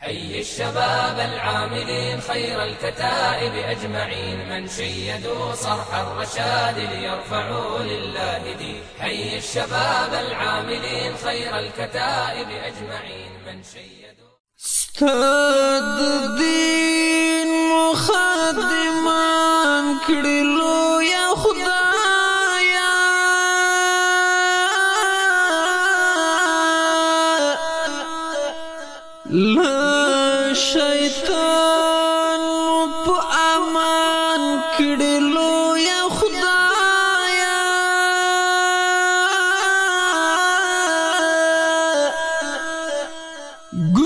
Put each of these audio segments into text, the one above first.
حي الشباب العاملين خير الكتائب أجمعين من شيدوا صرح الرشاد ليرفعوا لله دين. حي الشباب العاملين خير الكتائب أجمعين من شيدوا استاد دین مخدمان کړلو یا خدایا لا شیطان په امان کړلو یا خدایا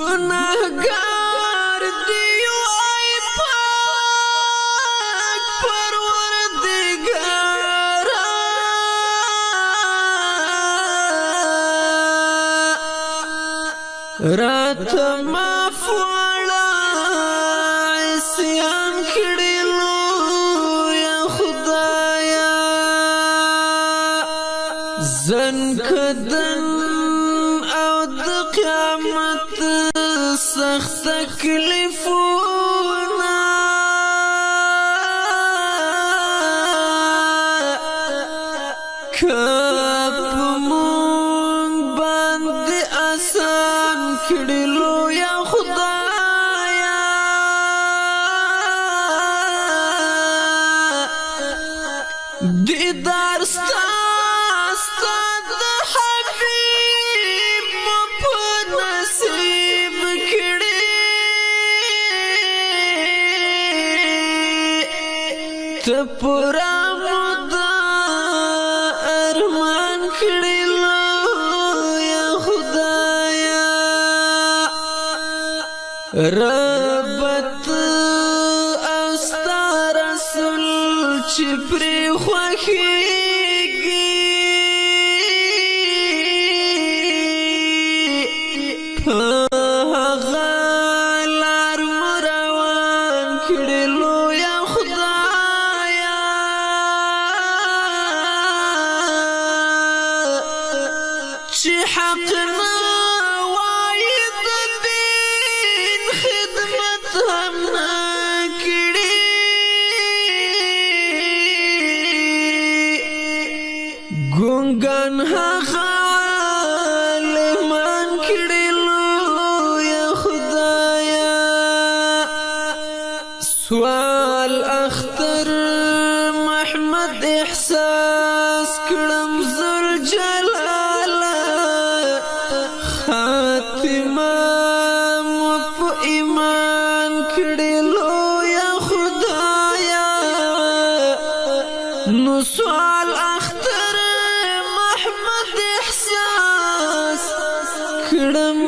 گناهگار دیو ای پاک پروردگارا رات معاف والا عصیان کړلو یا خدایا زن کدن او د قیامت سخت تکلیفونا کپ مونږ باندې آسان کړلو یا خدایا دیدار ستا د حبیب په نصیب کړي ته پورا مدا ارمان کړلو یا خدایا ربت استا رسول چې پر خوخيږي غلار مروان کړلو یا خدایا چې حق نه وای د دین خدمت هم نه کړي ګونګان هغه عالمان کړلو یا خدایا سوال اختر محمد احساس کړم ذل جلال خاتمه په ایمان کړلو یا خدایا نو سوال اختر محمد احساس کړم